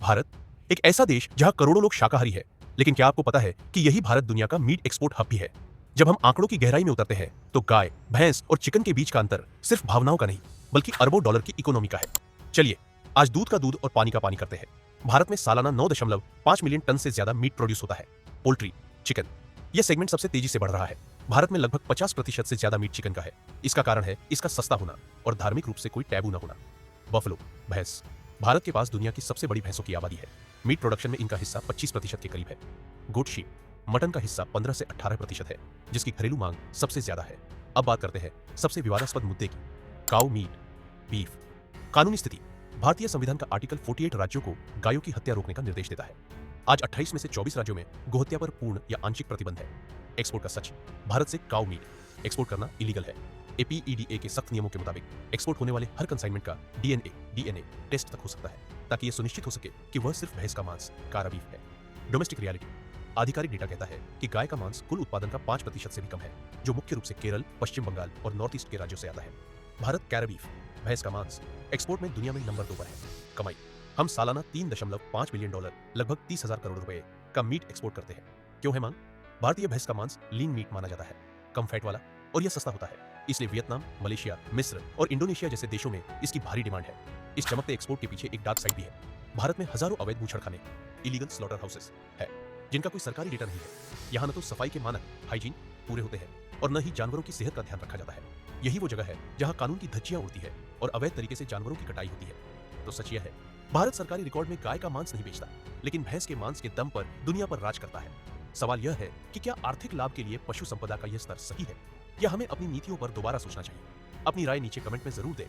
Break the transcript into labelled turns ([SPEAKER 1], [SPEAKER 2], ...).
[SPEAKER 1] भारत एक ऐसा देश जहां करोड़ों लोग शाकाहारी है, लेकिन क्या आपको पता है कि यही भारत दुनिया का मीट एक्सपोर्ट हब भी है। जब हम आंकड़ों की गहराई में उतरते हैं तो गाय, भैंस और चिकन के बीच का अंतर सिर्फ भावनाओं का नहीं बल्कि अरबों डॉलर की इकोनॉमी का है। चलिए आज दूध का दूध और पानी का पानी करते हैं। भारत में सालाना 9.5 मिलियन टन से ज्यादा मीट प्रोड्यूस होता है। पोल्ट्री, चिकन, यह सेगमेंट सबसे तेजी से बढ़ रहा है। भारत में लगभग 50% से ज्यादा मीट चिकन का है। इसका कारण है इसका सस्ता होना और धार्मिक रूप से कोई टैबू न होना। बफलो, भैंस, भारत के पास दुनिया की सबसे बड़ी भैंसों की आबादी है। मीट प्रोडक्शन में इनका हिस्सा 25% के करीब है। गोट शीप, मटन का हिस्सा 15 से 18% है, जिसकी घरेलू मांग सबसे ज्यादा है। अब बात करते हैं सबसे विवादास्पद मुद्दे की, काऊ मीट, बीफ। कानूनी स्थिति, भारतीय संविधान का आर्टिकल 48 राज्यों को गायों की हत्या रोकने का निर्देश देता है। आज 28 में से 24 राज्यों में गोहत्या पर पूर्ण या आंशिक प्रतिबंध है। एक्सपोर्ट का सच, भारत से काऊ मीट एक्सपोर्ट करना इलीगल है। एपीईडीए के सख्त नियमों के मुताबिक एक्सपोर्ट होने वाले हर कंसाइनमेंट का डीएनए टेस्ट तक हो सकता है, ताकि यह सुनिश्चित हो सके कि वह सिर्फ भैंस का मांस, कारा बीफ है। डोमेस्टिक रियलिटी, आधिकारिक डेटा कहता है कि गाय का मांस कुल उत्पादन का 5% से भी कम है, जो मुख्य रूप से केरल, पश्चिम बंगाल और नॉर्थ ईस्ट के राज्यों से आता है। भारत कैरा बीफ, भैंस का मांस, एक्सपोर्ट में दुनिया में नंबर 2 पर है। कमाई, हम सालाना $3.5 बिलियन, लगभग 30,000 करोड़ रुपए का मीट एक्सपोर्ट करते हैं। क्यों है मांग? भारतीय भैंस का मांस लीन मीट माना जाता है, कम फैट वाला, और यह सस्ता होता है। इसलिए वियतनाम, मलेशिया, मिस्र और इंडोनेशिया जैसे देशों में इसकी भारी डिमांड है। इस चमकते एक्सपोर्ट के पीछे एक डार्क साइड भी है। भारत में हजारों अवैध बूचड़खाने, इलीगल स्लॉटर हाउसेस है, जिनका कोई सरकारी डेटा नहीं है। यहाँ न तो सफाई के मानक, हाइजीन पूरे होते हैं और न ही जानवरों की सेहत का ध्यान रखा जाता है। यही वो जगह है जहाँ कानून की धज्जियां उड़ती है और अवैध तरीके से जानवरों की कटाई होती है। तो सच यह है, भारत सरकारी रिकॉर्ड में गाय का मांस नहीं बेचता, लेकिन भैंस के मांस के दम पर दुनिया पर राज करता है। सवाल यह है कि क्या आर्थिक लाभ के लिए पशु संपदा का यह स्तर सही है, या हमें अपनी नीतियों पर दोबारा सोचना चाहिए? अपनी राय नीचे कमेंट में जरूर दें।